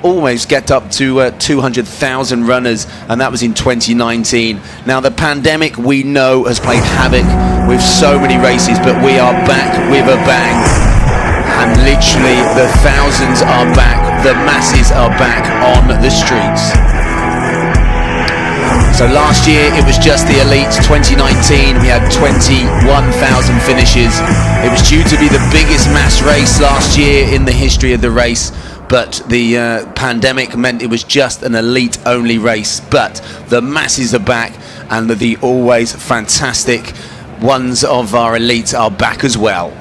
almost get up to 200,000 runners, and that was in 2019. Now the pandemic, we know, has played havoc with so many races, but we are back with a bang, and literally the thousands are back, the masses are back on the streets. So last year it was just the elite. 2019 we had 21,000 finishes. It was due to be the biggest mass race last year in the history of the race, but the pandemic meant it was just an elite only race. But the masses are back, and the always fantastic ones of our elites are back as well.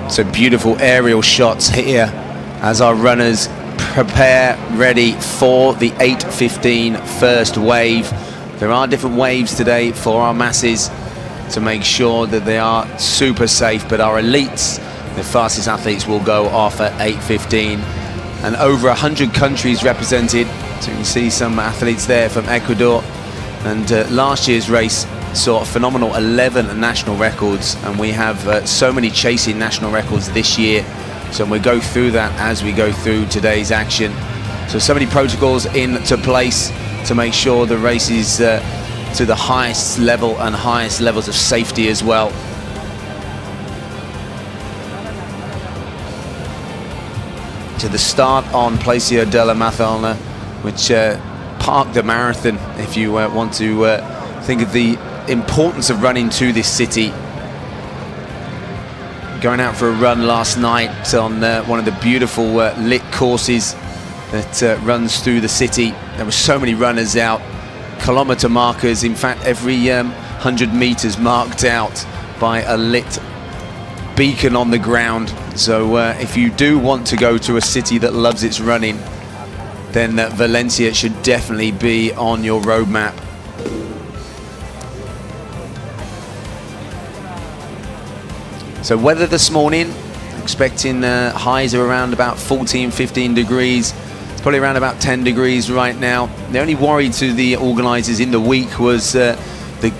So beautiful aerial shots here as our runners prepare, ready for the 8:15 first wave. There are different waves today for our masses to make sure that they are super safe, but our elites, the fastest athletes, will go off at 8:15, and over 100 countries represented. So you can see some athletes there from Ecuador, and last year's race saw a phenomenal 11 national records, and we have so many chasing national records this year. So we'll go through that as we go through today's action. So many protocols into place to make sure the race is to the highest level and highest levels of safety as well. To the start on Placio de la Madonna, which Parc de Marathon, if you want to think of the importance of running to this city. Going out for a run last night on one of the beautiful lit courses that runs through the city. There were so many runners out, kilometer markers, in fact every 100 meters marked out by a lit beacon on the ground. So if you do want to go to a city that loves its running, then Valencia should definitely be on your roadmap. So weather this morning, expecting highs of around about 14-15 degrees. It's probably around about 10 degrees right now. The only worry to the organisers in the week was the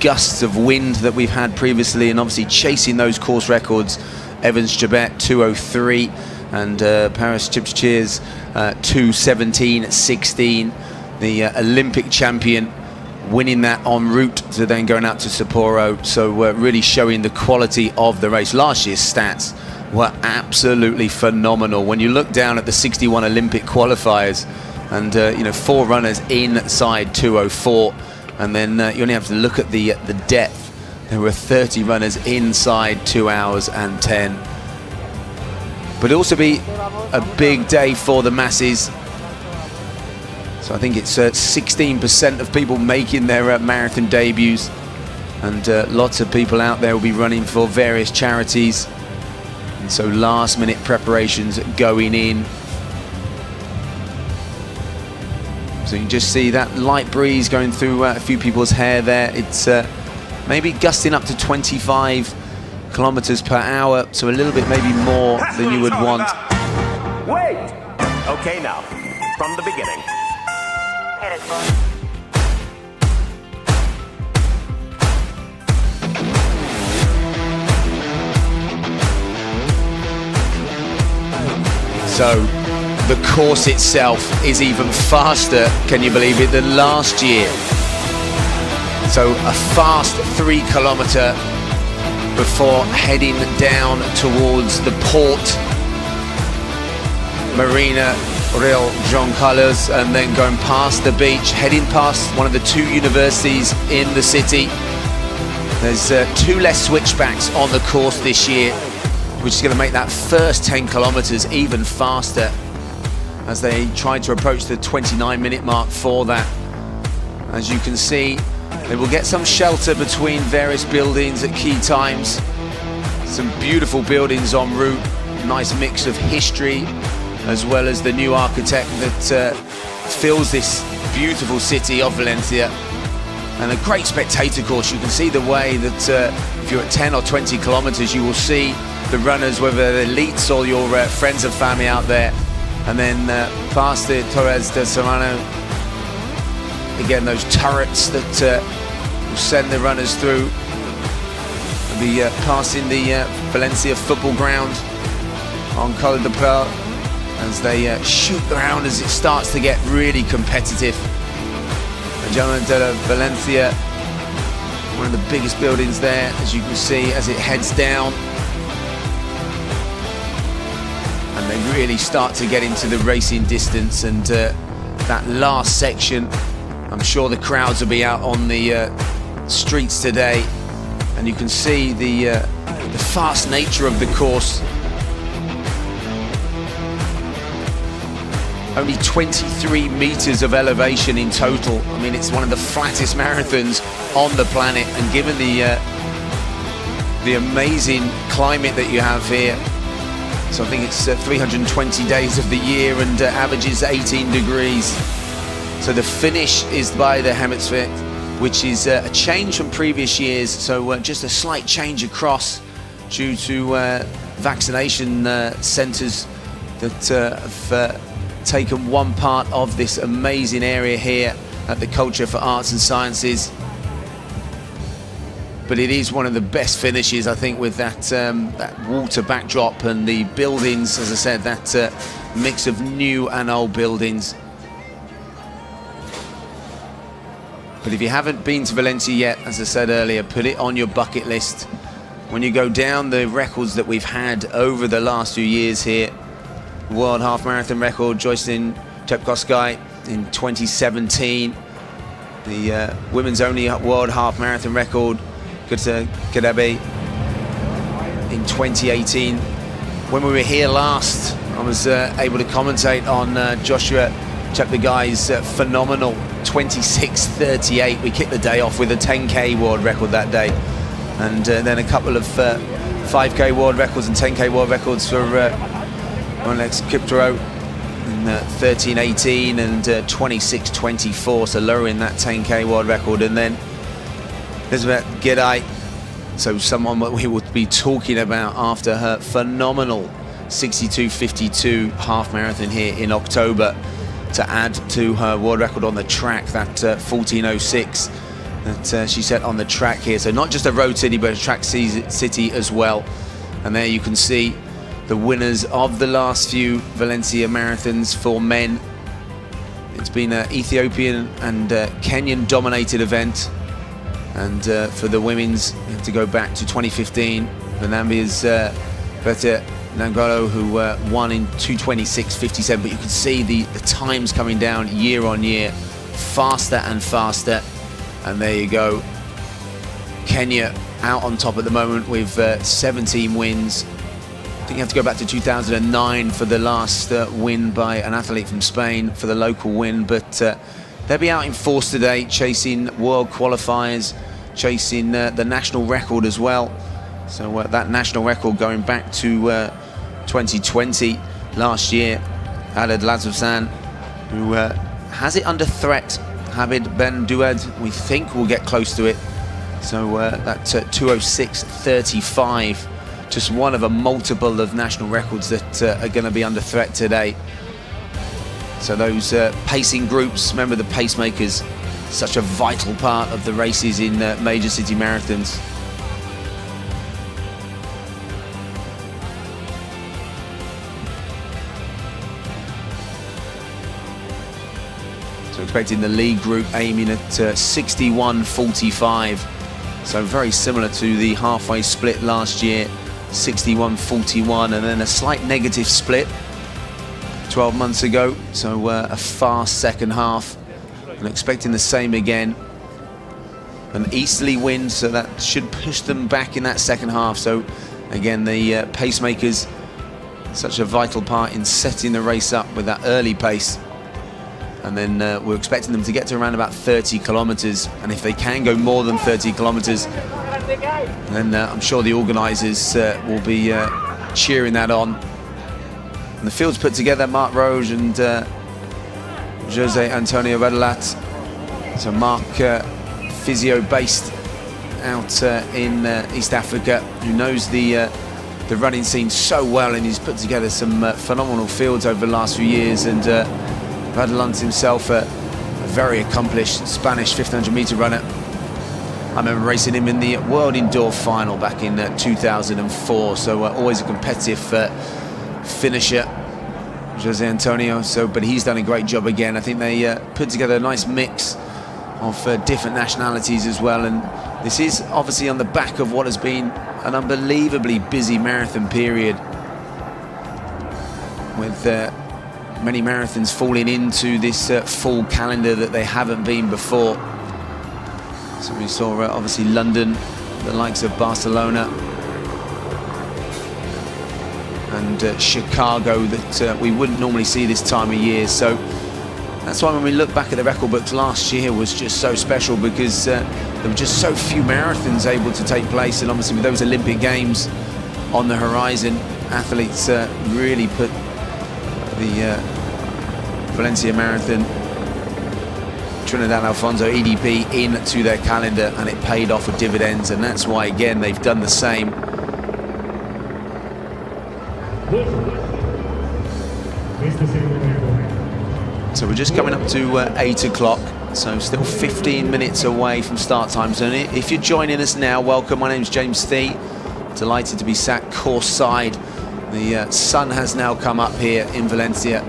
gusts of wind that we've had previously, and obviously chasing those course records. Evans Jabet 2:03 and Paris Chipcheers 2:17.16. The Olympic champion winning that en route to then going out to Sapporo. So really showing the quality of the race. Last year's stats were absolutely phenomenal. When you look down at the 61 Olympic qualifiers, and you know, 4 runners inside 2:04, and then you only have to look at the depth. There were 30 runners inside 2 hours and 10. But it'll also be a big day for the masses. So I think it's 16% of people making their marathon debuts, and lots of people out there will be running for various charities, and so last minute preparations going in. So you can just see that light breeze going through a few people's hair there. It's maybe gusting up to 25 kilometers per hour, so a little bit maybe more than you would want. Wait! Okay, now, from the beginning. So the course itself is even faster, can you believe it, than last year. So a fast 3 kilometer before heading down towards the port, Marina Real John Carlos, and then going past the beach, heading past one of the 2 universities in the city. There's 2 less switchbacks on the course this year, which is going to make that first 10 kilometers even faster as they try to approach the 29-minute mark for that. As you can see, they will get some shelter between various buildings at key times. Some beautiful buildings en route, nice mix of history as well as the new architect that fills this beautiful city of Valencia. and a great spectator course. You can see the way that if you're at 10 or 20 kilometers, you will see the runners, whether they're elites or your friends and family out there. And then past the Torres de Serrano, again, those turrets that will send the runners through. We'll be passing the Valencia football ground on Col de Pearl as they shoot around as it starts to get really competitive. The Jardin de la Valencia, one of the biggest buildings there, as you can see, as it heads down. And they really start to get into the racing distance, and that last section, I'm sure the crowds will be out on the streets today, and you can see the fast nature of the course. Only 23 meters of elevation in total. I mean, it's one of the flattest marathons on the planet, and given the amazing climate that you have here, so I think it's 320 days of the year and averages 18 degrees. So the finish is by the hemisphere, which is a change from previous years. So just a slight change across due to vaccination centers that have taken one part of this amazing area here at the Culture for Arts and Sciences. But it is one of the best finishes, I think, with that water backdrop and the buildings, as I said, that mix of new and old buildings. But if you haven't been to Valencia yet, as I said earlier, put it on your bucket list. When you go down the records that we've had over the last few years here, World Half Marathon record, Joycelyn Chepkoskai in 2017. The women's only World Half Marathon record, Gutta Gadabe, in 2018. When we were here last, I was able to commentate on Joshua Cheptegei's phenomenal 26:38. We kicked the day off with a 10K world record that day, and then a couple of 5K world records and 10K world records for Alex Kiptaro in 13:18 and 26:24, so lowering that 10K world record. And then Elizabeth Gidai, so someone that we will be talking about after her phenomenal 62:52 half marathon here in October, to add to her world record on the track, that 14:06 that she set on the track here. So not just a road city, but a track city as well. And there you can see the winners of the last few Valencia marathons for men. It's been an Ethiopian and Kenyan dominated event, and for the women's, you have to go back to 2015. Nambia's Bete Nangolo, who won in 2:26:57, but you can see the times coming down year on year, faster and faster. And there you go, Kenya out on top at the moment with 17 wins. I think you have to go back to 2009 for the last win by an athlete from Spain for the local win, but they'll be out in force today, chasing world qualifiers, chasing the national record as well. So that national record going back to 2020, last year, Aled Lazovsan, who has it under threat. Habib Ben Duad, we think, will get close to it. So that 2:06:35, just one of a multiple of national records that are going to be under threat today. So those pacing groups, remember the pacemakers, such a vital part of the races in major city marathons. So expecting the lead group aiming at 61:45. So very similar to the halfway split last year, 61:41, and then a slight negative split 12 months ago. So a fast second half, and expecting the same again. An easterly wind, so that should push them back in that second half. So again, the pacemakers, such a vital part in setting the race up with that early pace. And then we're expecting them to get to around about 30 kilometers. And if they can go more than 30 kilometers, then I'm sure the organisers will be cheering that on. And the field's put together, Marc Roge and Jose Antonio Redalat. So Marc physio based out in East Africa, who knows the running scene so well, and he's put together some phenomenal fields over the last few years. And Radulan's himself a very accomplished Spanish 1500 meter runner. I remember racing him in the World Indoor Final back in 2004, so always a competitive finisher, Jose Antonio. But he's done a great job again. I think they put together a nice mix of different nationalities as well, and this is obviously on the back of what has been an unbelievably busy marathon period, with many marathons falling into this full calendar that they haven't been before. So we saw obviously London, the likes of Barcelona and Chicago that we wouldn't normally see this time of year. So that's why when we look back at the record books, last year was just so special, because there were just so few marathons able to take place, and obviously with those Olympic Games on the horizon, athletes really put the Valencia Marathon, Trinidad Alfonso EDP into their calendar, and it paid off with dividends, and that's why again they've done the same. So we're just coming up to 8 o'clock, so still 15 minutes away from start time. So if you're joining us now, welcome. My name's James Thee. Delighted to be sat course side. The sun has now come up here in Valencia.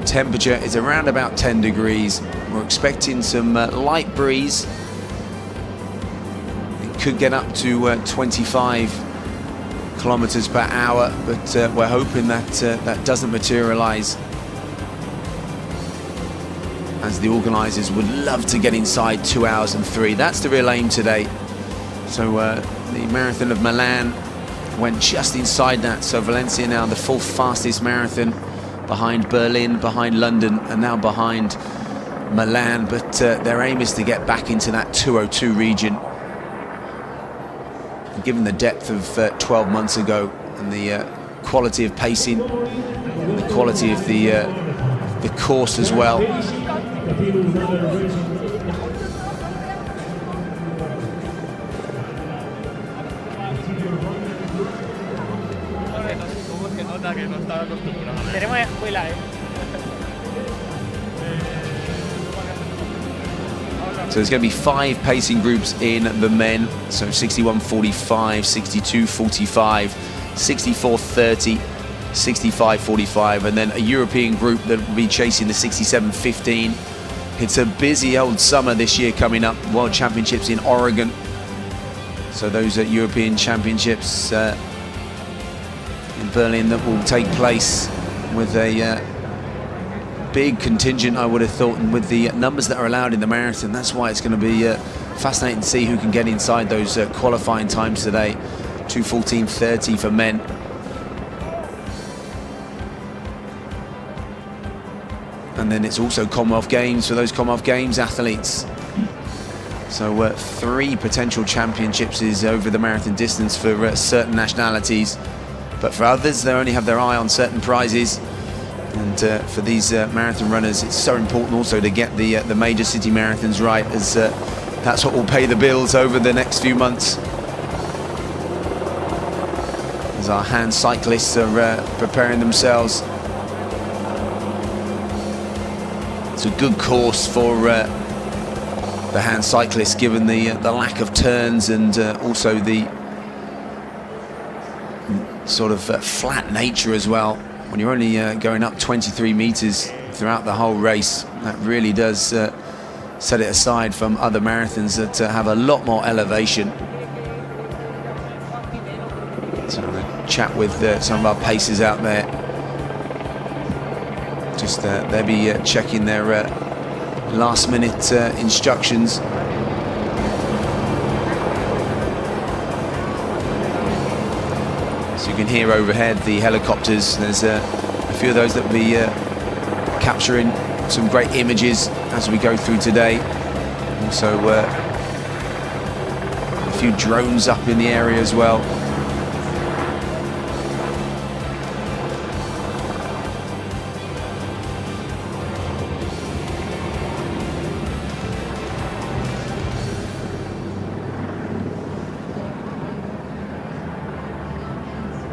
Temperature is around about 10 degrees. We're expecting some light breeze. It could get up to 25 kilometers per hour, but we're hoping that that doesn't materialize, as the organizers would love to get inside 2 hours and 3. That's the real aim today. So the Marathon of Milan went just inside that. So Valencia now the fourth fastest marathon, behind Berlin, behind London, and now behind Milan. But their aim is to get back into that 202 region. And given the depth of 12 months ago, and the quality of pacing, and the quality of the course as well, so there's going to be 5 pacing groups in the men, so 61:45, 62:45, 64:30, 65:45, and then a European group that will be chasing the 67:15. It's a busy old summer this year coming up. World Championships in Oregon, so those are European Championships in Berlin that will take place with a big contingent, I would have thought, and with the numbers that are allowed in the marathon, that's why it's going to be fascinating to see who can get inside those qualifying times today. 2:14:30 for men. And then it's also Commonwealth Games for those Commonwealth Games athletes. So 3 potential championships is over the marathon distance for certain nationalities, but for others they only have their eye on certain prizes. And for these marathon runners, it's so important also to get the major city marathons right, as that's what will pay the bills over the next few months. As our hand cyclists are preparing themselves. It's a good course for the hand cyclists, given the lack of turns, and also the sort of flat nature as well. When you're only going up 23 meters throughout the whole race, that really does set it aside from other marathons that have a lot more elevation. So I'm going to chat with some of our pacers out there. Just they'll be checking their last minute instructions. So you can hear overhead the helicopters. There's a few of those that will be capturing some great images as we go through today. Also a few drones up in the area as well.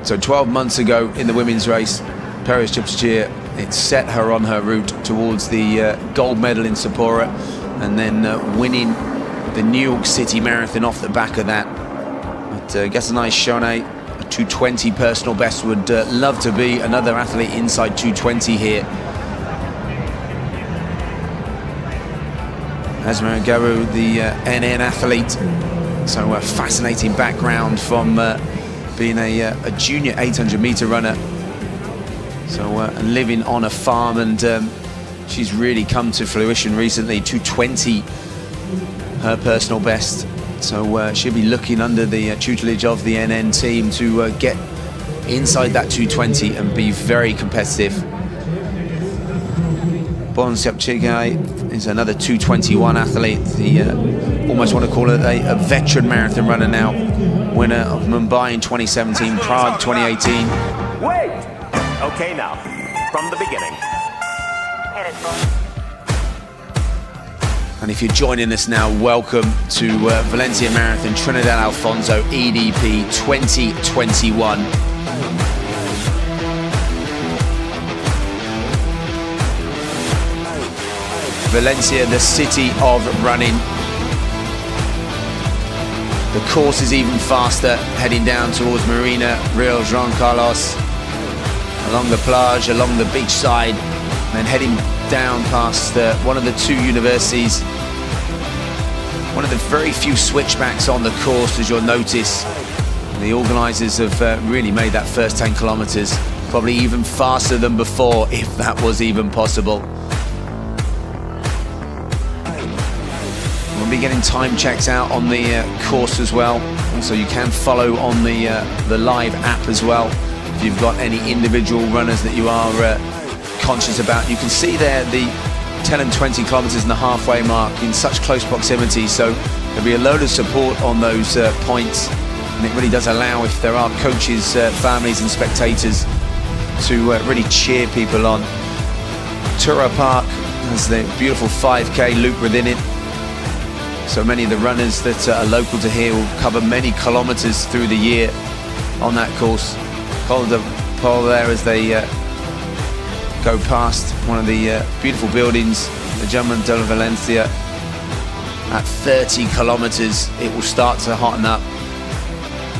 So 12 months ago in the women's race, Paris Chipchir, it set her on her route towards the gold medal in Sapporo, and then winning the New York City Marathon off the back of that. But Gastonay Chaunet, a 2:20 personal best, would love to be another athlete inside 2:20 here. Asma Garu, the NN athlete, so a fascinating background from being a junior 800-meter runner, so living on a farm, and she's really come to fruition recently. 2:20 her personal best, so she'll be looking under the tutelage of the NN team to get inside that 2:20 and be very competitive. Bon Sepchigai is another 2:21 athlete. The almost want to call it a veteran marathon runner now. Winner of Mumbai in 2017, Prague 2018. Wait! Okay, now, from the beginning. And if you're joining us now, welcome to Valencia Marathon Trinidad Alfonso EDP 2021. Valencia, the city of running. The course is even faster, heading down towards Marina Rio Juan Carlos, along the plage, along the beach side, and then heading down past one of the two universities. One of the very few switchbacks on the course, as you'll notice. The organisers have really made that first 10 kilometres probably even faster than before, if that was even possible. We'll be getting time checks out on the course as well. Also, you can follow on the live app as well. If you've got any individual runners that you are conscious about, you can see there the 10 and 20 kilometers and the halfway mark in such close proximity. So there'll be a load of support on those points, and it really does allow, if there are coaches, families and spectators, to really cheer people on. Tura Park has the beautiful 5K loop within it. So many of the runners that are local to here will cover many kilometers through the year on that course. Col de Pol there as they go past one of the beautiful buildings, the German de Valencia. At 30 kilometers, it will start to hotten up.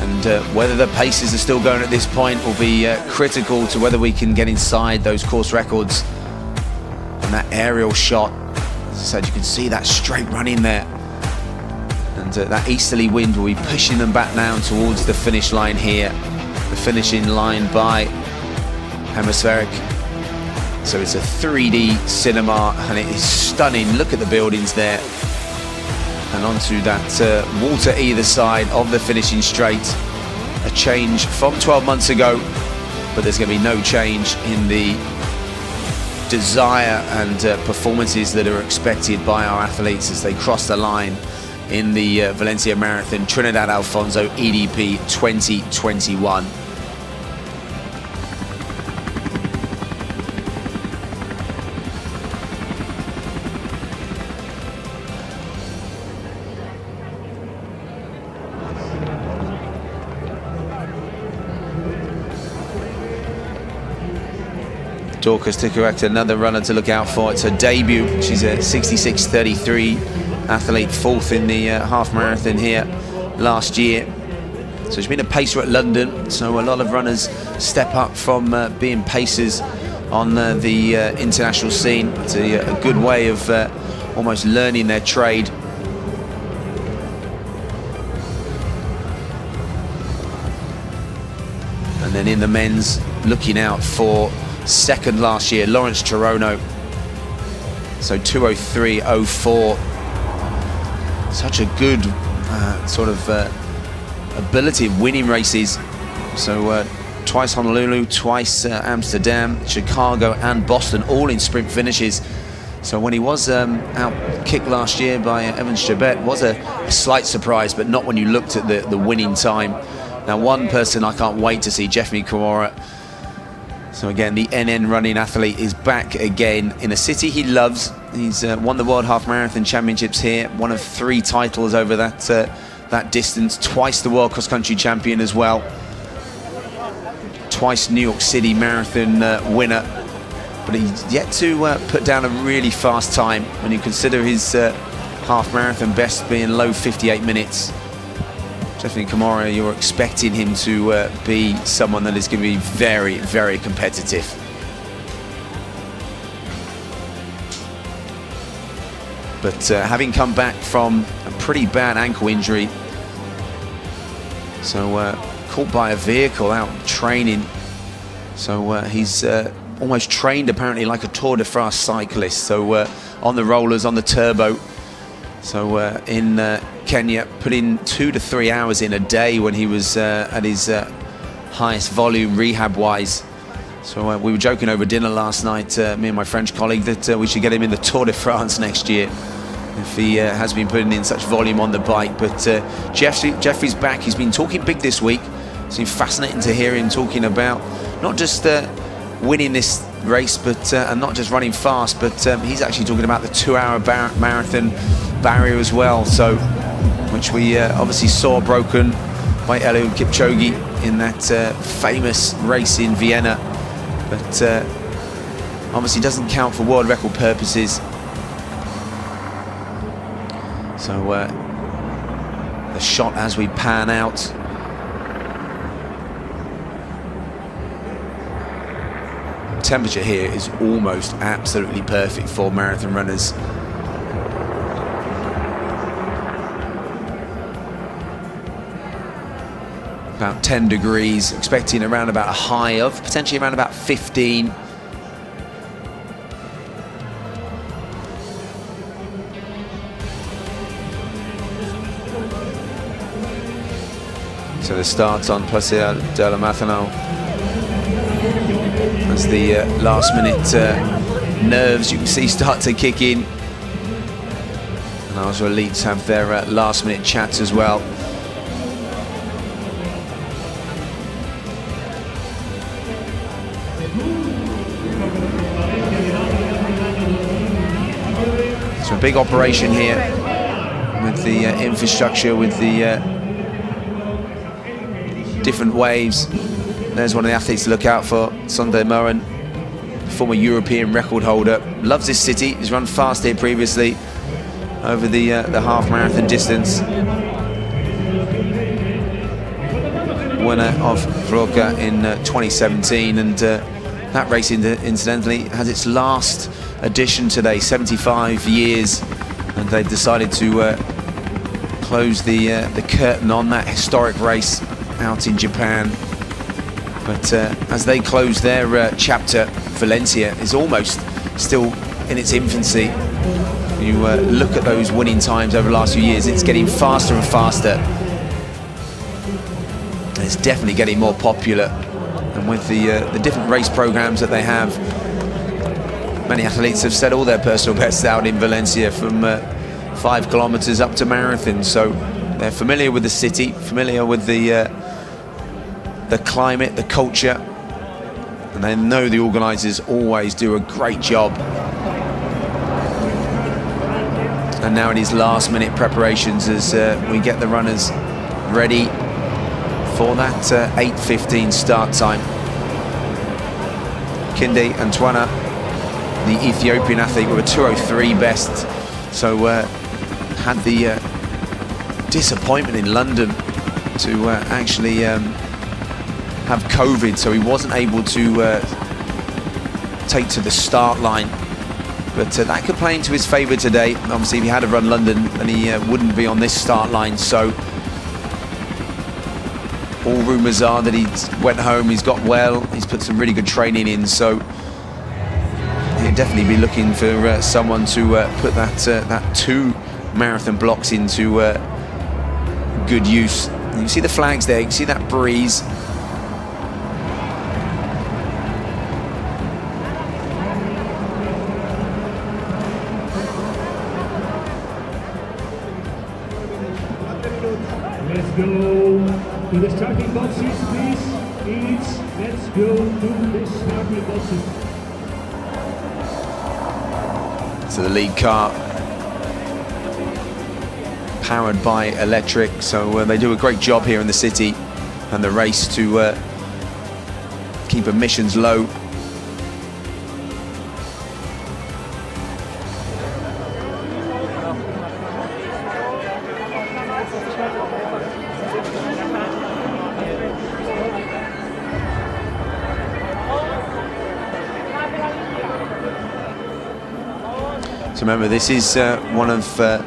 And whether the paces are still going at this point will be critical to whether we can get inside those course records. And that aerial shot, as I said, you can see that straight running there. And that easterly wind will be pushing them back down towards the finish line here. The finishing line by Hemispheric. So it's a 3D cinema, and it is stunning. Look at the buildings there. And onto that water either side of the finishing straight. A change from 12 months ago, but there's going to be no change in the desire and performances that are expected by our athletes as they cross the line in the Valencia Marathon Trinidad Alfonso EDP 2021. Dorcas Tikurak, another runner to look out for. It's her debut. She's a 66.33 athlete, fourth in the half marathon here last year. So she's been a pacer at London. So a lot of runners step up from being pacers on the international scene. It's a good way of almost learning their trade. And then in the men's, looking out for second last year, Lawrence Chirono. So 2:03.04. Such a good sort of ability of winning races. So twice Honolulu, twice Amsterdam, Chicago and Boston, all in sprint finishes. So when he was out kicked last year by Evan Strebet, was a slight surprise, but not when you looked at the winning time. Now one person I can't wait to see, Jeffrey Kimura. So again, the NN running athlete is back again in a city he loves. He's won the World Half Marathon Championships here, one of 3 titles over that distance, twice the World Cross Country Champion as well. twice New York City Marathon winner, but he's yet to put down a really fast time when you consider his half marathon best being low 58 minutes. Definitely Kamara, you're expecting him to be someone that is going to be very, very competitive. But having come back from a pretty bad ankle injury, so caught by a vehicle out training, so he's almost trained apparently like a Tour de France cyclist, so on the rollers, on the turbo. So in Kenya, put in 2 to 3 hours in a day when he was at his highest volume rehab-wise. So we were joking over dinner last night, me and my French colleague, that we should get him in the Tour de France next year if he has been putting in such volume on the bike. But Jeffrey's back. He's been talking big this week. It's been fascinating to hear him talking about not just winning this race, but and not just running fast, but he's actually talking about the 2-hour marathon barrier as well, so which we obviously saw broken by Eliud Kipchoge in that famous race in Vienna, but obviously doesn't count for world record purposes. So the shot as we pan out. Temperature here is almost absolutely perfect for marathon runners. About 10 degrees, expecting around about a high of potentially around about 15. So the start on Placer de la Matanao as the last minute nerves you can see start to kick in, and our elites have their last minute chats as well. So a big operation here with the infrastructure, with the different waves. There's one of the athletes to look out for, Sunday Moran, former European record holder. Loves this city, he's run fast here previously over the half marathon distance. Winner of Vroka in 2017, and that race incidentally has its last edition today, 75 years, and they've decided to close the curtain on that historic race out in Japan. But as they close their chapter, Valencia is almost still in its infancy. You look at those winning times over the last few years, it's getting faster and faster. And it's definitely getting more popular. And with the different race programs that they have, many athletes have set all their personal bests out in Valencia, from 5 kilometers up to marathons. So they're familiar with the city, familiar with the climate, the culture, and they know the organisers always do a great job. And now it is last minute preparations as we get the runners ready for that 8:15 start time. Kinde Antwana, the Ethiopian athlete, with a 2:03 best, so had the disappointment in London to actually have COVID, so he wasn't able to take to the start line, but that could play into his favour today. Obviously if he had to run London, then he wouldn't be on this start line, so all rumours are that he went home, he's got well, he's put some really good training in, so he'll definitely be looking for someone to put that 2 marathon blocks into good use. You can see the flags there, you can see that breeze. Let's go to the starting boxes, please. Let's go to the starting boxes. So the lead car, powered by electric, so they do a great job here in the city, and the race to keep emissions low. So remember, this is one of the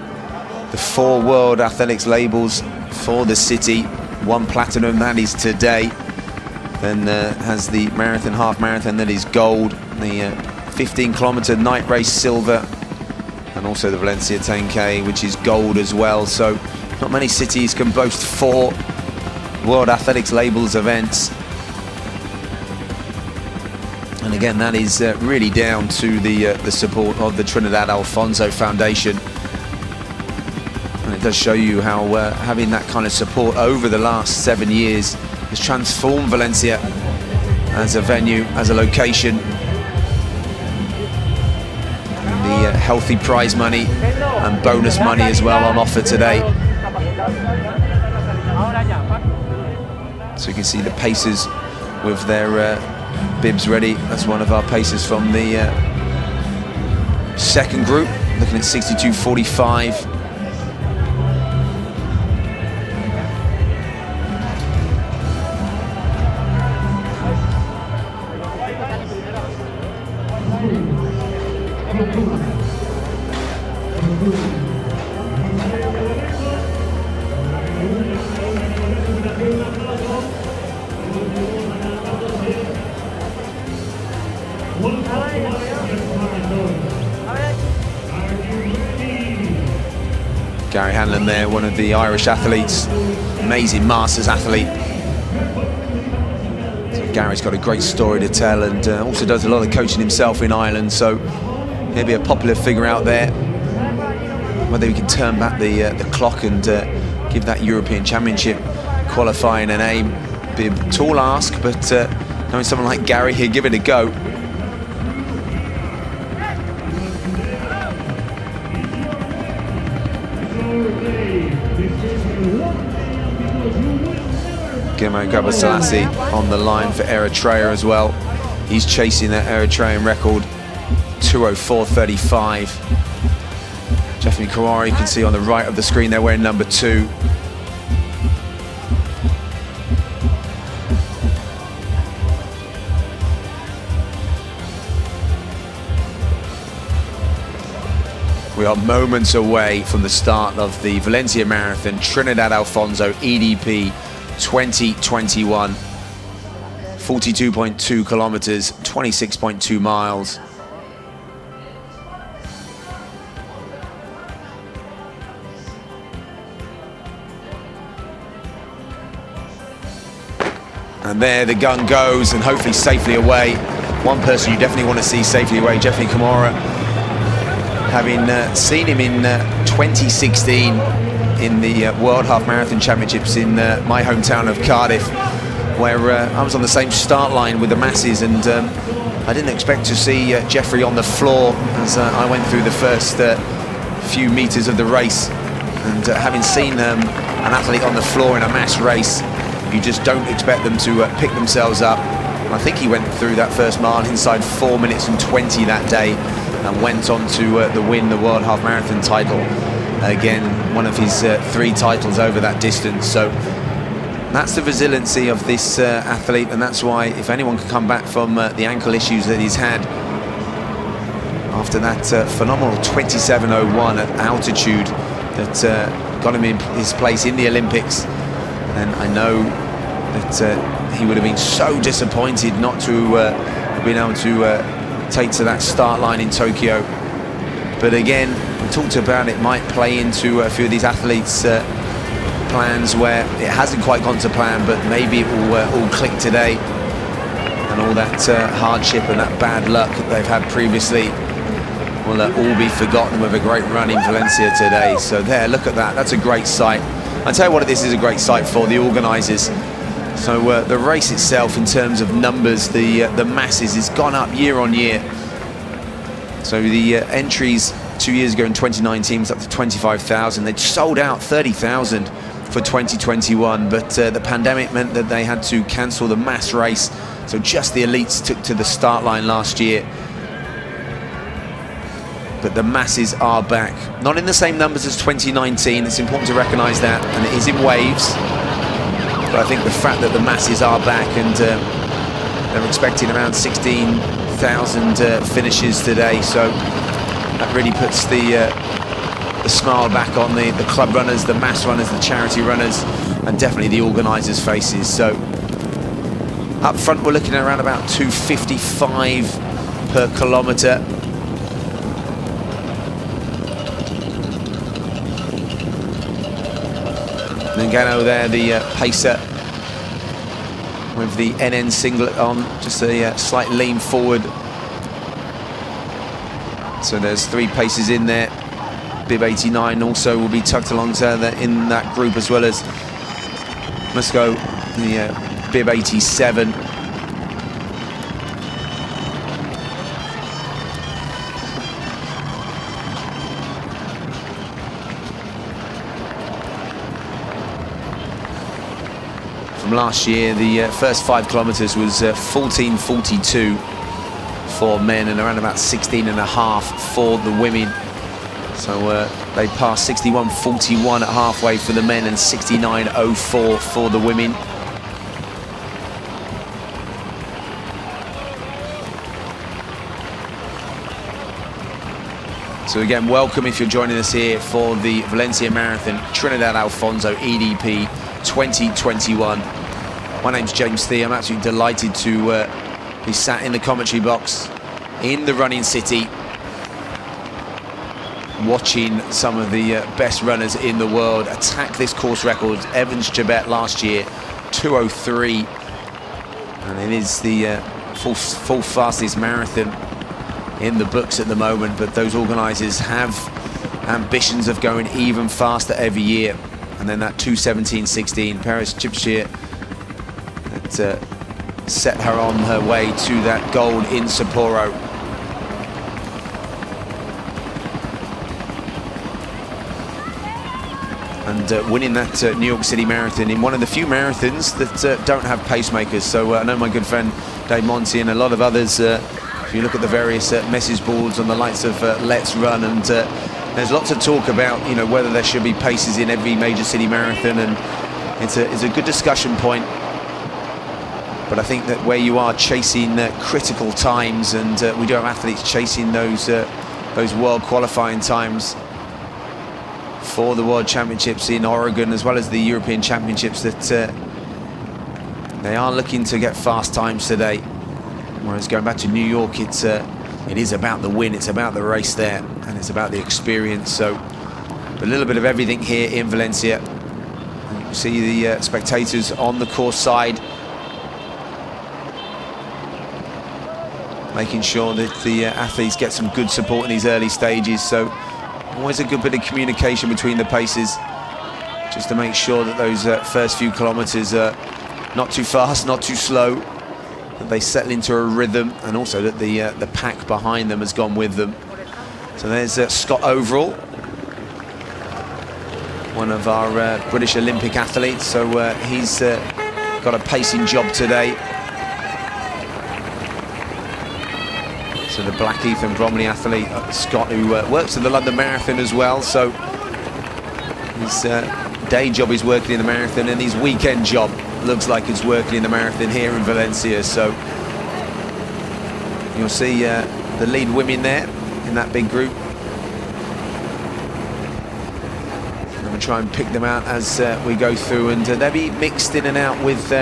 4 World Athletics labels for the city. 1 platinum, that is today. Then has the marathon, half marathon, that is gold. The 15-kilometer night race, silver. And also the Valencia 10K, which is gold as well. So not many cities can boast 4 World Athletics labels events. And again, that is really down to the support of the Trinidad Alfonso Foundation. And it does show you how having that kind of support over the last 7 years has transformed Valencia as a venue, as a location. And the healthy prize money and bonus money as well on offer today. So you can see the pacers with their bibs ready. That's one of our pacers from the second group, looking at 62.45. Gary Hanlon there, one of the Irish athletes, amazing Masters athlete. So Gary's got a great story to tell, and also does a lot of coaching himself in Ireland, so he'll be a popular figure out there. Whether we can turn back the clock and give that European Championship qualifying an aim, be a tall ask, but knowing someone like Gary, he'll give it a go. Guillermo Gabasalasi on the line for Eritrea as well. He's chasing that Eritrean record, 2:04.35. Jeffrey Kawari, you can see on the right of the screen there, wearing number 2. We are moments away from the start of the Valencia Marathon, Trinidad Alfonso EDP 2021. 42.2 kilometers, 26.2 miles. And there the gun goes, and hopefully safely away. One person you definitely want to see safely away, Jeffrey Kamara. Having seen him in 2016 in the World Half Marathon Championships in my hometown of Cardiff, where I was on the same start line with the masses, and I didn't expect to see Jeffrey on the floor as I went through the first few meters of the race. And having seen an athlete on the floor in a mass race, you just don't expect them to pick themselves up. And I think he went through that first mile inside 4 minutes and 20 that day, and went on to win the World Half Marathon title. Again, one of his 3 titles over that distance. So that's the resiliency of this athlete, and that's why if anyone can come back from the ankle issues that he's had after that phenomenal 27:01 at altitude that got him in his place in the Olympics, then I know that he would have been so disappointed not to have been able to take to that start line in Tokyo. But again, we talked about it might play into a few of these athletes' plans where it hasn't quite gone to plan, but maybe it will all click today, and all that hardship and that bad luck that they've had previously will all be forgotten with a great run in Valencia today. So there, look at that, that's a great sight. I tell you what, this is a great sight for the organisers. So the race itself, in terms of numbers, the masses, has gone up year on year. So the entries 2 years ago in 2019 was up to 25,000. They'd sold out 30,000 for 2021, but the pandemic meant that they had to cancel the mass race, so just the elites took to the start line last year. But the masses are back, not in the same numbers as 2019. It's important to recognise that, and it is in waves. But I think the fact that the masses are back, and they're expecting around 16,000 finishes today, so that really puts the smile back on the club runners, the mass runners, the charity runners, and definitely the organisers' faces. So up front, we're looking at around about 2:55 per kilometre. Ngannou there, the pacer, with the NN singlet on, just a slight lean forward. So there's 3 paces in there. Bib 89 also will be tucked alongside in that group, as well as Moscow, the Bib 87. From last year, the first 5 kilometres was 14:42 for men and around about 16.5 for the women. So they passed 61:41 at halfway for the men and 69:04 for the women. So again, welcome if you're joining us here for the Valencia Marathon Trinidad Alfonso EDP 2021. My name's James Thie. I'm absolutely delighted to be sat in the commentary box in the running city, watching some of the best runners in the world attack this course record. Evans Jabet last year, 2:03, and it is the full fastest marathon in the books at the moment, but those organisers have ambitions of going even faster every year. And then that 2:17.16, Paris Chipchir, that set her on her way to that gold in Sapporo. And winning that New York City Marathon in one of the few marathons that don't have pacemakers. So I know my good friend Dave Monty and a lot of others, if you look at the various message boards on the likes of Let's Run, and there's lots of talk about, you know, whether there should be paces in every major city marathon, and it's a good discussion point. But I think that where you are chasing critical times, and we do have athletes chasing those world qualifying times for the World Championships in Oregon, as well as the European Championships, that they are looking to get fast times today. Whereas going back to New York, it is about the win, it's about the race there, and it's about the experience. So a little bit of everything here in Valencia. And you can see the spectators on the course side, making sure that the athletes get some good support in these early stages. So always a good bit of communication between the paces, just to make sure that those first few kilometres are not too fast, not too slow, that they settle into a rhythm, and also that the pack behind them has gone with them. So there's Scott Overall, one of our British Olympic athletes. So he's got a pacing job today. So the Blackheath and Bromley athlete, Scott, who works at the London Marathon as well. So his day job is working in the marathon, and his weekend job looks like it's working in the marathon here in Valencia. So you'll see the lead women there in that big group. I'm going to try and pick them out as we go through, and they'll be mixed in and out with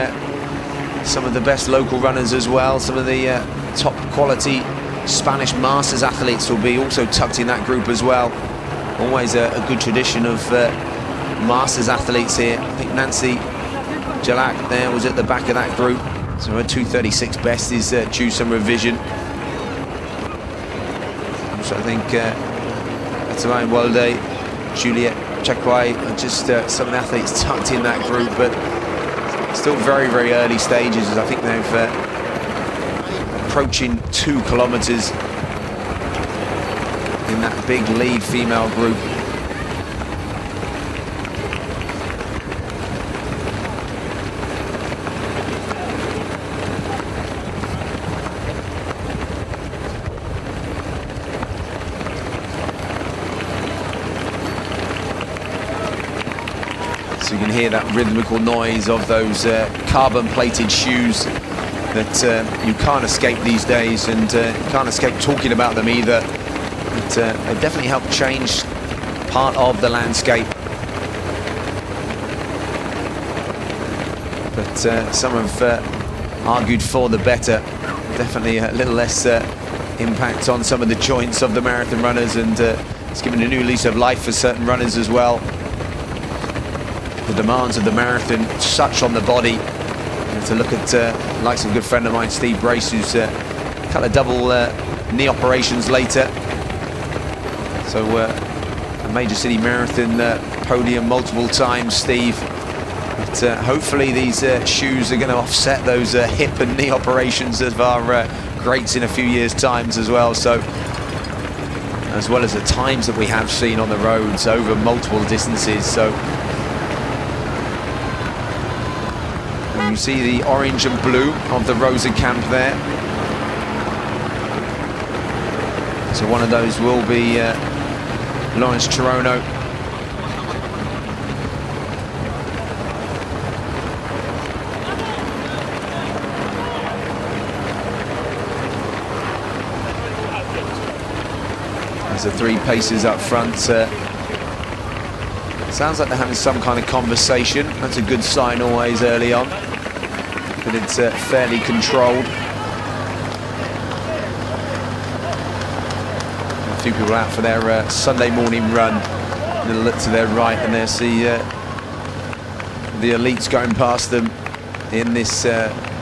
some of the best local runners as well. Some of the top quality Spanish Masters athletes will be also tucked in that group as well. Always a good tradition of Masters athletes here. I think Nancy Jalak there was at the back of that group, so her 2:36 best is due some revision. So I think Atavai Walde, Juliet Chakwai are just some of the athletes tucked in that group, but still very, very early stages, as I think they've approaching 2 kilometres in that big lead female group. So you can hear that rhythmical noise of those carbon-plated shoes that you can't escape these days, and you can't escape talking about them either. But they definitely helped change part of the landscape. But some have argued for the better. Definitely a little less impact on some of the joints of the marathon runners, and it's given a new lease of life for certain runners as well. The demands of the marathon, such on the body. You have to look at, like some good friend of mine, Steve Brace, who's cut a double knee operations later. So a major city marathon podium multiple times, Steve. But hopefully these shoes are going to offset those hip and knee operations of our greats in a few years' times as well. So, as well as the times that we have seen on the roads over multiple distances. So, and you see the orange and blue of the Rosa camp there. So one of those will be Lawrence Chirono. The three pacers up front. Sounds like they're having some kind of conversation. That's a good sign always early on. But it's fairly controlled. A few people out for their Sunday morning run. A little look to their right, and there's the elites going past them in this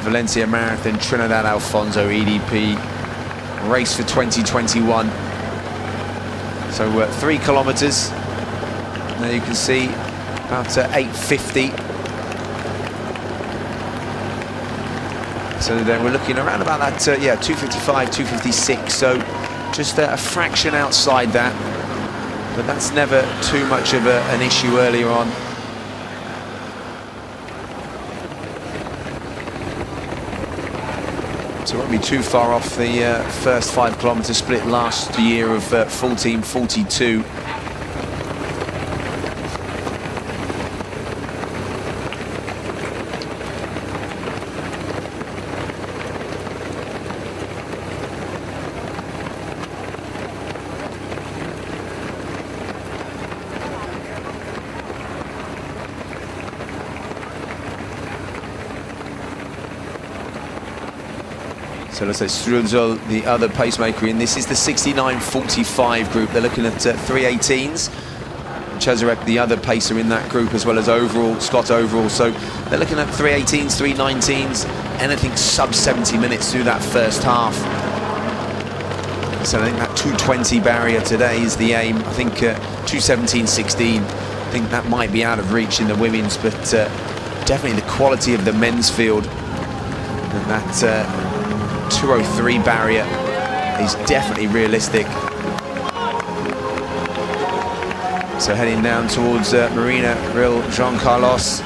Valencia Marathon Trinidad Alfonso EDP race for 2021. So 3 kilometers. Now you can see about 8:50. So then we're looking around about that, 2:55, 2:56. So just a fraction outside that. But that's never too much of an issue earlier on. So it won't be too far off the first 5 kilometer split last year of 14:42. So let's say Strunzel, the other pacemaker in this, is the 69:45 group. They're looking at 3:18s. Chezarek, the other pacer in that group, as well as overall, Scott overall. So they're looking at 3:18s, 3:19s, anything sub 70 minutes through that first half. So I think that 2:20 barrier today is the aim. I think 2:17.16, I think that might be out of reach in the women's, but definitely the quality of the men's field. And that 2:03 barrier is definitely realistic. So heading down towards Marina Real Jean Carlos.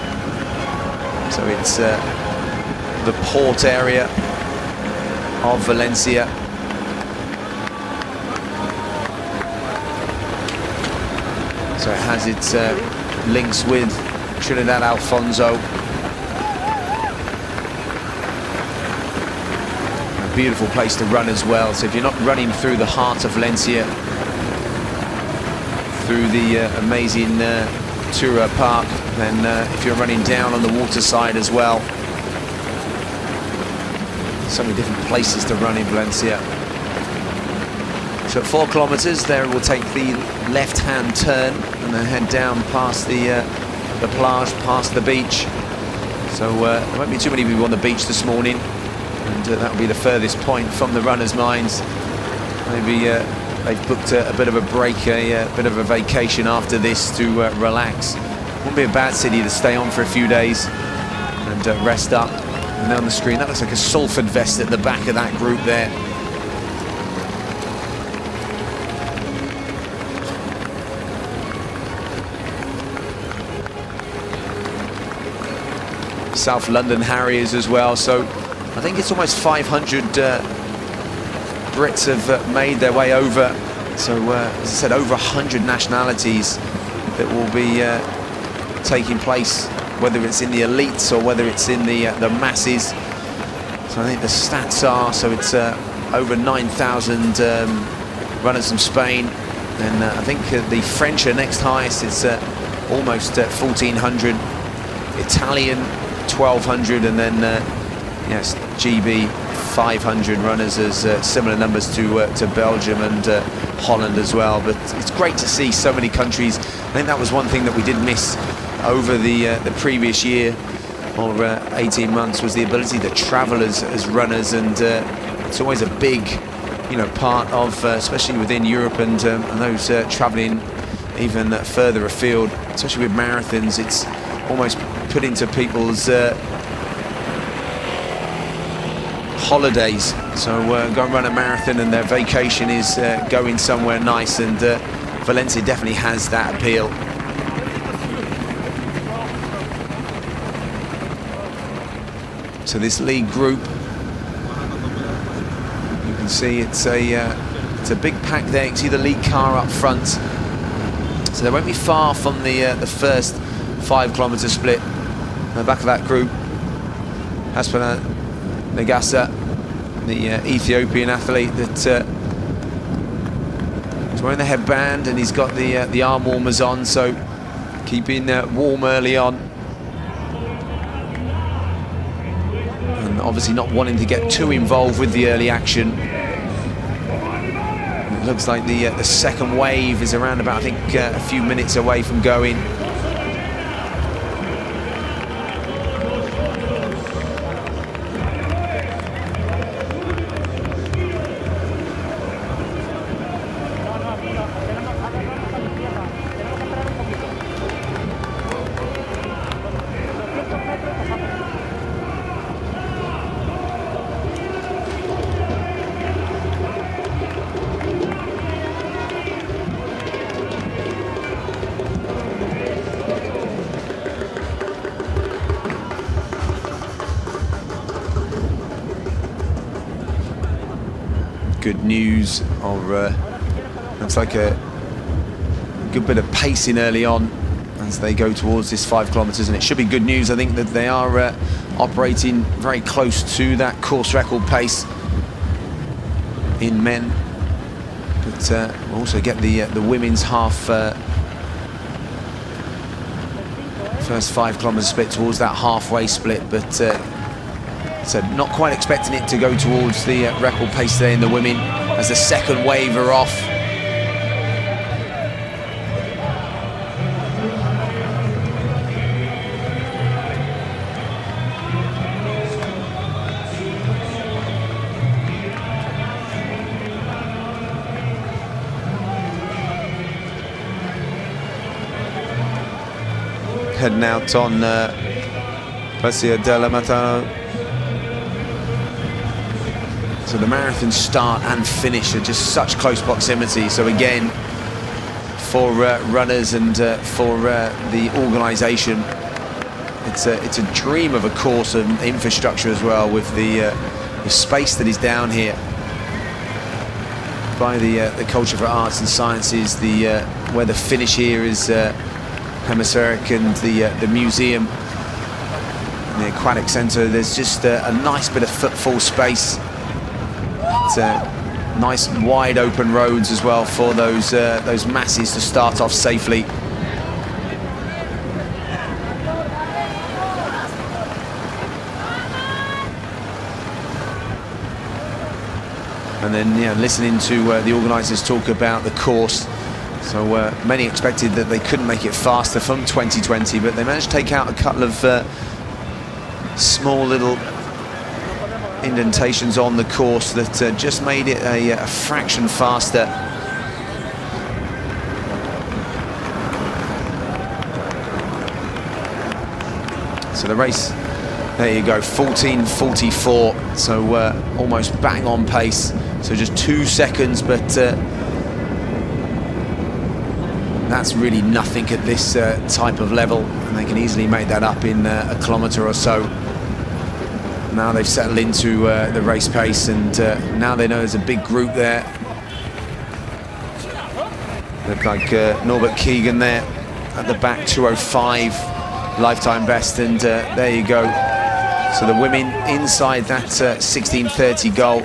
So it's the port area of Valencia. So it has its links with Trinidad Alfonso. Beautiful place to run as well. So if you're not running through the heart of Valencia, through the amazing Tura Park, then if you're running down on the water side as well, so many different places to run in Valencia. So at 4 kilometers there, we'll take the left-hand turn and then head down past the plage, past the beach. So there won't be too many people on the beach this morning. And that will be the furthest point from the runners' minds. Maybe they've booked a bit of a break, a bit of a vacation after this to relax. Won't be a bad city to stay on for a few days and rest up. And then on the screen, that looks like a Salford vest at the back of that group there. South London Harriers as well. So I think it's almost 500 Brits have made their way over. So, as I said, over 100 nationalities that will be taking place, whether it's in the elites or whether it's in the masses. So I think the stats are, so it's over 9,000 runners from Spain, and I think the French are next highest. It's almost 1,400. Italian 1,200, and then yes, GB 500 runners, as similar numbers to Belgium and Holland as well. But it's great to see so many countries. I think that was one thing that we did miss over the previous year or 18 months, was the ability to travel as runners, and it's always a big, you know, part of, especially within Europe and those traveling even further afield, especially with marathons. It's almost put into people's holidays. So go and run a marathon and their vacation is going somewhere nice, and Valencia definitely has that appeal. So this lead group, you can see it's a big pack there. You can see the lead car up front. So they won't be far from the first 5 kilometer split. In the back of that group, Aspana Negasa, the Ethiopian athlete that is wearing the headband, and he's got the arm warmers on, so keeping warm early on, and obviously not wanting to get too involved with the early action. It looks like the second wave is around about, I think, a few minutes away from going. Good news, or looks like a good bit of pacing early on as they go towards this 5 kilometers, and it should be good news. I think that they are operating very close to that course record pace in men, but we'll also get the women's half first 5 kilometer split towards that halfway split, but so not quite expecting it to go towards the record pace there in the women as the second wave are off. Heading out on Paseo della Matano. So the marathon start and finish are just such close proximity. So again, for runners and for the organisation, it's a dream of a course and infrastructure as well, with the space that is down here by the Culture for Arts and Sciences, where the finish here is hemispheric, and the museum, and the aquatic centre. There's just a nice bit of footfall space. It's nice wide open roads as well for those masses to start off safely. And then, yeah, listening to the organisers talk about the course. So many expected that they couldn't make it faster from 2020, but they managed to take out a couple of small little indentations on the course that just made it a fraction faster. So the race, there you go, 14:44, so almost bang on pace. So just 2 seconds, but that's really nothing at this type of level, and they can easily make that up in a kilometre or so. Now they've settled into the race pace, and now they know there's a big group there. Look like Norbert Keegan there at the back, 2:05. lifetime best, and there you go. So the women inside that 16:30 goal.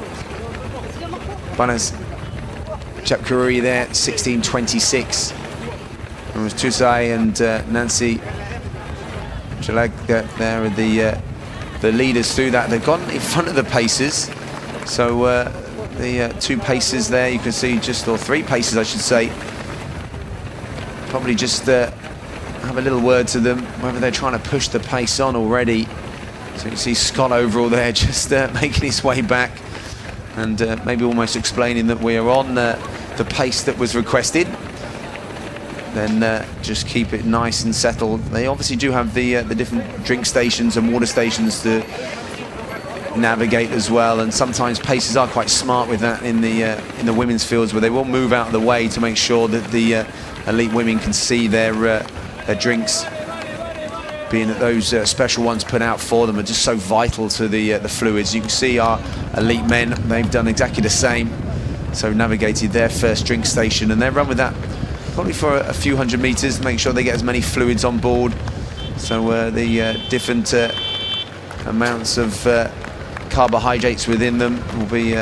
Banas Chepkururi there, 16:26. It was Tusai and Nancy Chaleg there are the leaders through that. They've gone in front of the pacers. So the two pacers there, you can see or three pacers, I should say. Probably just have a little word to them, whether they're trying to push the pace on already. So you can see Scott Overall there just making his way back and maybe almost explaining that we are on the pace that was requested. Then just keep it nice and settled. They obviously do have the different drink stations and water stations to navigate as well, and sometimes pacers are quite smart with that in the women's fields, where they will move out of the way to make sure that the elite women can see their drinks, being that those special ones put out for them are just so vital to the fluids. You can see our elite men, they've done exactly the same, so navigated their first drink station, and they've run with that probably for a few hundred meters to make sure they get as many fluids on board. So the different amounts of carbohydrates within them will be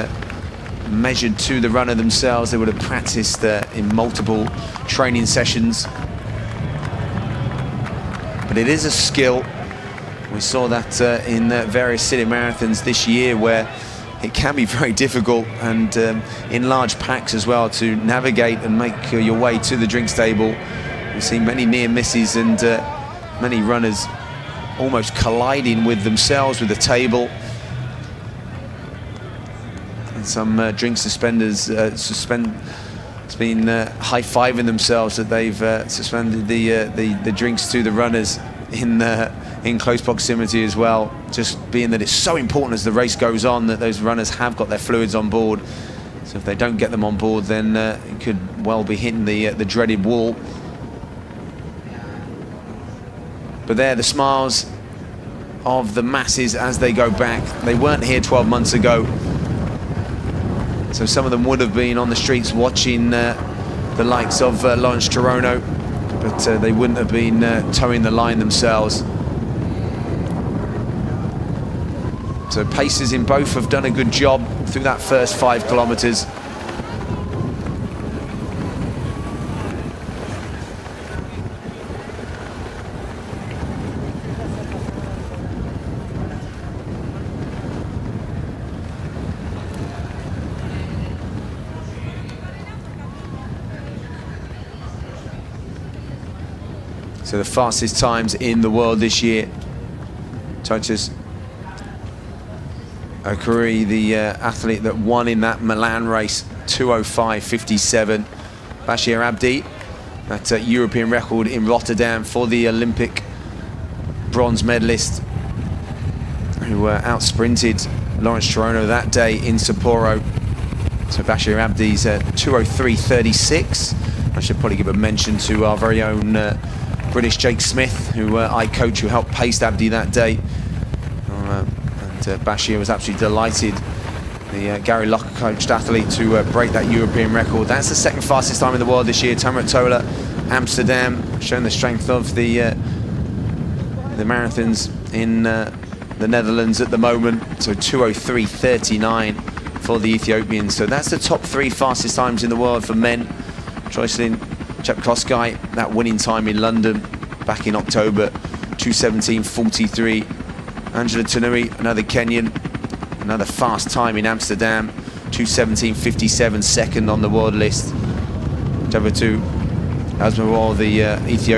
measured to the runner themselves. They would have practiced in multiple training sessions. But it is a skill. We saw that in various city marathons this year, where it can be very difficult, and in large packs as well, to navigate and make your way to the drink stable. We've seen many near misses and many runners almost colliding with themselves with the table. And some drink suspenders it's been high-fiving themselves that they've suspended the drinks to the runners in close proximity as well, just being that it's so important as the race goes on that those runners have got their fluids on board. So if they don't get them on board, then it could well be hitting the dreaded wall. But they're the smiles of the masses as they go back. They weren't here 12 months ago, so some of them would have been on the streets watching the likes of Lawrence Chirono, but they wouldn't have been towing the line themselves. So pacers in both have done a good job through that first 5 kilometers. So the fastest times in the world this year. Titus Okurui, the athlete that won in that Milan race, 2:05:57. Bashir Abdi, that European record in Rotterdam for the Olympic bronze medalist, who out-sprinted Lawrence Chirono that day in Sapporo. So Bashir Abdi's 2:03:36. I should probably give a mention to our very own British Jake Smith, who I coach, who helped pace Abdi that day. And Bashir was absolutely delighted, the Gary Locker coached athlete, to break that European record. That's the second fastest time in the world this year. Tamerut Tola, Amsterdam, showing the strength of the marathons in the Netherlands at the moment. So 2:03:39 for the Ethiopians. So that's the top 3 fastest times in the world for men. Joycelyn Chepkosgei, that winning time in London back in October, 2:17:43. Angela Tanui, another Kenyan, another fast time in Amsterdam, 2:17:57, second on the world list. Jabatu Asmawal, the Ethiopian.